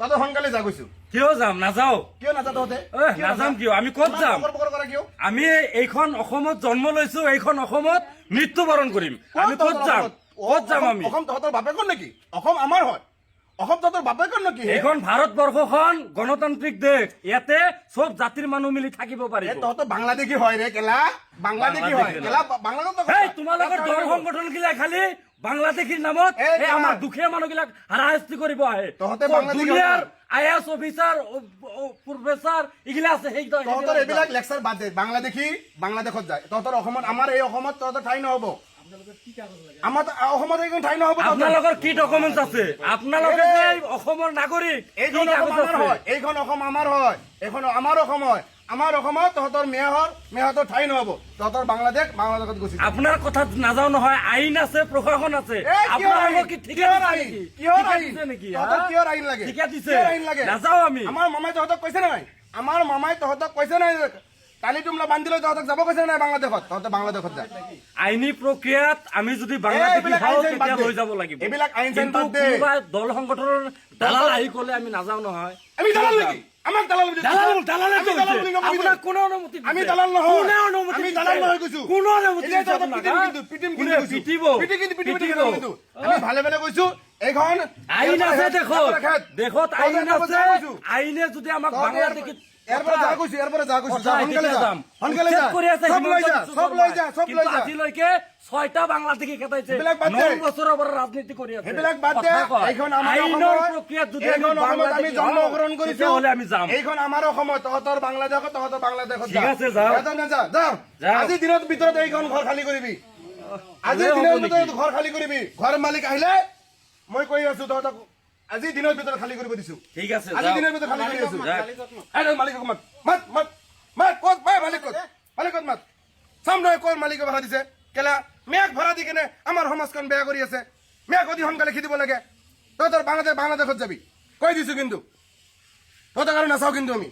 তহঁতে সোনকালে যা কৈছো। কিয় যাম নাযাও কিয় নাযা তহঁতে? নাযাম কিয় আমি ক'ত যাম বকৰ বকৰ কৰা কিয়? আমি এইখন অসমত জন্ম লৈছো এইখন অসমত মৃত্যুবৰণ কৰিম আমি ক'ত যাম ক'ত যাম আমি অসম তহঁতৰ বাপেকৰ নেকি? অসম আমাৰ হয়। অসম তহঁতৰ বাপেকৰ নেকি? এইখন ভাৰতবৰ্ষখন গণতান্ত্ৰিক দেশ ইয়াতে চব জাতিৰ মানুহ মিলি থাকিব এ পাৰিব তহঁতৰ বাংলাদেশী হয় ৰে কেলা। বাংলাদেশী হয় কেলা। বাংলাদেশ এই তোমালোকৰ দল সংগঠন গিলা খালি বাংলাদেশীৰ নামত এই এই আমাৰ দুখীয়া মানুহবিলাক হাৰাশাস্তি কৰিব আহে তহঁতে বাংলাদেশী দুনিয়াৰ হয়। IAS অফিচাৰ প্ৰফেচাৰ এইগিলা আছে সেই তহঁতৰ এইবিলাক লেকচাৰ বাদ দে। বাংলাদেশী বাংলাদেশত যায়। তহঁতৰ অসমত আমাৰ এই অসমত তহঁতৰ ঠাই নহ'ব। আমাৰ অসমত এইখন ঠাই নহ'ব। আপোনালোকৰ কি ডকুমেণ্ট আছে আপোনালোকে যে অসমৰ নাগৰিক এইখন কি অসম কাগজ আমাৰ আছে? হয়। এইখন অসম আমাৰ হয়। এইখন আমাৰ অসম হয়। আমাৰ অসমত তহঁতৰ মেয়ৰ ঠাই নহ'ব। তহঁতৰ বাংলাদেশত গুচি যা। আপোনাৰ কথাত নাযাও নহয় আইন আছে প্ৰশাসন আছে আপোনালোকক কি ঠিকা কিহৰ দিছে আইন? নেকি কিহৰ ঠিকা আইন? দিছে নেকি তহঁতৰ হা? কিহৰ আইন লাগে? ঠিকা দিছে কিহৰ আইন লাগে? নাযাও আমি আমাৰ মামাই তহঁতক কৈছে নাই? আমাৰ মামাই তহঁতক কৈছে নাই? কালি তোমলা বান্ধিলৈ তহঁতক যাব কৈছে নাই বাংলাদেশত? তহঁতে বাংলাদেশত যা। আইনী প্ৰক্ৰিয়াত আমি যদি বাংলাদেশী এইবিলাক হওঁ আইন চাইন তেতিয়া বাদ দে। লৈ যাব লাগিব এইবিলাক আইন চাইন কিন্তু বাদ দে। কোনোবা দল সংগঠনৰ দালাল আহি ক'লে আমি নাযাওঁ নহয় আমি দালাল নেকি? আমাক দালাল বুলি দালালে আমি দালাল বুলি নকবি আপোনাক তই। কোনে অনুমতি দিছে? আমি দালাল নহয়। কোনে অনুমতি আমি দিছে? দালাল নহয় কৈছো। কোনে অনুমতি এতিয়া দিছে তহঁতক আপোনাক, পিটিম হা? কিন্তু, পিটিম কোনে কিন্তু কৈছো। পিটিব? পিটিম পিটিব? কিন্তু। আমি ভালে ভালে কৈছো এইখন আইন আছে দেশত দেশত আইন তহঁতে আছে কৈছো। আইনে যদি আমাক তহঁতে বাংলাদেশী ইয়াৰ পৰা যা কৈছো, ইয়াৰ পৰা যা কৈছো। যা, কথা সোনকালে এতিয়া যা। যাম। সোনকালে যা। উচ্ছেদ কৰি আছে চব লৈ হিমন্ত যা, বিশ্ব চব লৈ শৰ্মাই। যা, চব কিন্তু লৈ যা। আজিলৈকে 6টা বাংলাদেশী খেদাইছে এইবিলাক বাদ 9 দে। বছৰৰ পৰা ৰাজনীতি কৰি আছে সেইবিলাক বাদ দে। কথা কয়। এইখন আমাৰ আইনৰ অসমৰ প্ৰক্ৰিয়াত যদি আমি এইখন অসমত আমি বাংলাদেশী জন্মগ্ৰহণ হওঁ, কৰিছো। তেতিয়াহ'লে আমি যাম এইখন আমাৰ অসমত তহঁতৰ বাংলাদেশত ঠিক আছে, যাওঁ। যাওঁ। যাওঁ। আজিৰ দিনৰ ভিতৰত এইখন ঘৰ খালী কৰিবি। আজিৰ হ'ব দিনৰ নেকি? ভিতৰত ঘৰ খালী কৰিবি। ঘৰ মালিক আহিলে মই কৈ আছো তহঁতক আজিৰ দিনৰ ভিতৰত খালী কৰিব দিছো। ঠিক আছে আজিৰ যাওঁ। দিনৰ ভিতৰত খালী কৰি আছো। যাওক। মালিকক মাত মাত মাত মাত ক'ত মালিক ক'ত মালিকত মাত চাম নহয় ক'ৰ মালিকে ভাড়া দিছে কেলা মেয়াক ভাড়া দি কেনে আমাৰ সমাজখন বেয়া কৰি আছে। মেয়াক অতি সোনকালে খেদিব লাগে। তহঁতৰ বাংলাদেশত যাবি কৈ দিছো কিন্তু তহঁতক আৰু নাচাওঁ কিন্তু আমি